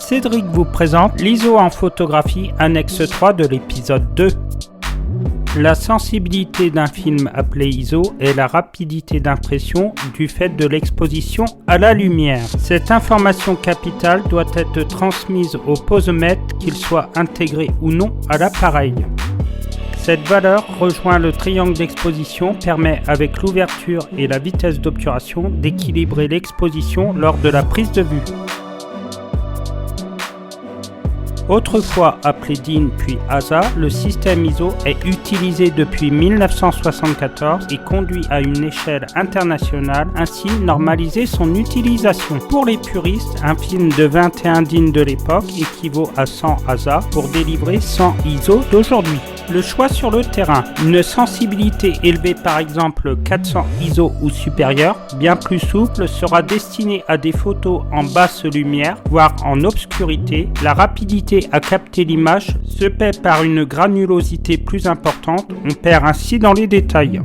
Cédric vous présente l'ISO en photographie annexe 3 de l'épisode 2. La sensibilité d'un film appelé ISO est la rapidité d'impression du fait de l'exposition à la lumière. Cette information capitale doit être transmise au posemètre, qu'il soit intégré ou non à l'appareil. Cette valeur rejoint le triangle d'exposition, permet avec l'ouverture et la vitesse d'obturation d'équilibrer l'exposition lors de la prise de vue. Autrefois appelé DIN puis ASA, le système ISO est utilisé depuis 1974 et conduit à une échelle internationale, ainsi normaliser son utilisation. Pour les puristes, un film de 21 DIN de l'époque équivaut à 100 ASA pour délivrer 100 ISO d'aujourd'hui. Le choix sur le terrain, une sensibilité élevée par exemple 400 ISO ou supérieure, bien plus souple, sera destinée à des photos en basse lumière, voire en obscurité. La rapidité à capter l'image se paie par une granulosité plus importante, on perd ainsi dans les détails.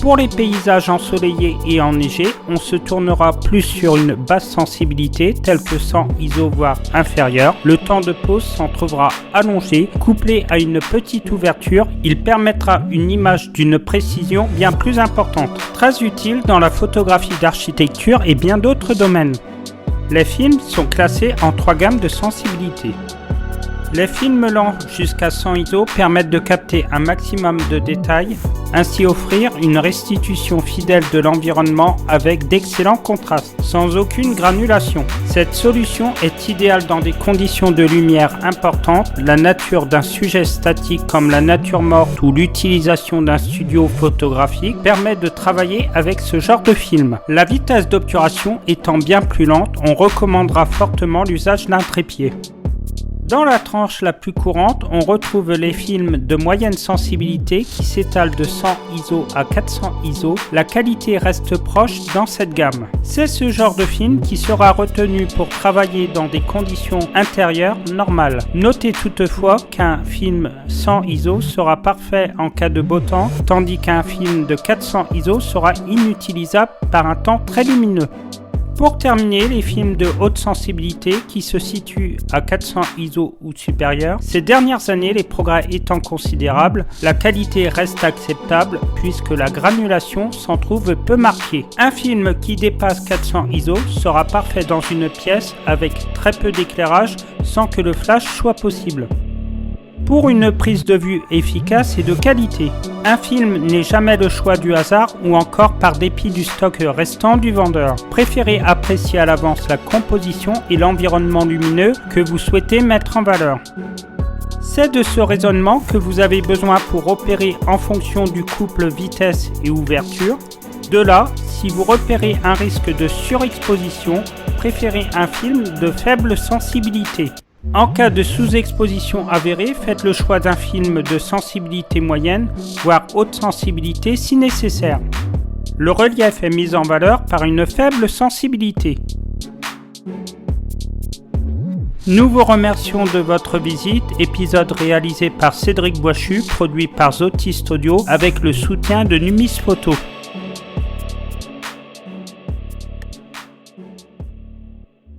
Pour les paysages ensoleillés et enneigés, on se tournera plus sur une basse sensibilité telle que 100 ISO voire inférieure. Le temps de pause s'en trouvera allongé, couplé à une petite ouverture, il permettra une image d'une précision bien plus importante. Très utile dans la photographie d'architecture et bien d'autres domaines. Les films sont classés en 3 gammes de sensibilité. Les films lents jusqu'à 100 ISO permettent de capter un maximum de détails, ainsi offrir une restitution fidèle de l'environnement avec d'excellents contrastes, sans aucune granulation. Cette solution est idéale dans des conditions de lumière importantes, la nature d'un sujet statique comme la nature morte ou l'utilisation d'un studio photographique permet de travailler avec ce genre de film. La vitesse d'obturation étant bien plus lente, on recommandera fortement l'usage d'un trépied. Dans la tranche la plus courante, on retrouve les films de moyenne sensibilité qui s'étalent de 100 ISO à 400 ISO. La qualité reste proche dans cette gamme. C'est ce genre de film qui sera retenu pour travailler dans des conditions intérieures normales. Notez toutefois qu'un film 100 ISO sera parfait en cas de beau temps, tandis qu'un film de 400 ISO sera inutilisable par un temps très lumineux. Pour terminer, les films de haute sensibilité qui se situent à 400 ISO ou supérieur, ces dernières années, les progrès étant considérables, la qualité reste acceptable puisque la granulation s'en trouve peu marquée. Un film qui dépasse 400 ISO sera parfait dans une pièce avec très peu d'éclairage sans que le flash soit possible. Pour une prise de vue efficace et de qualité, un film n'est jamais le choix du hasard ou encore par dépit du stock restant du vendeur. Préférez apprécier à l'avance la composition et l'environnement lumineux que vous souhaitez mettre en valeur. C'est de ce raisonnement que vous avez besoin pour opérer en fonction du couple vitesse et ouverture. De là, si vous repérez un risque de surexposition, préférez un film de faible sensibilité. En cas de sous-exposition avérée, faites le choix d'un film de sensibilité moyenne, voire haute sensibilité si nécessaire. Le relief est mis en valeur par une faible sensibilité. Nous vous remercions de votre visite, épisode réalisé par Cédric Boischu, produit par Zotist Audio avec le soutien de Numis Photo.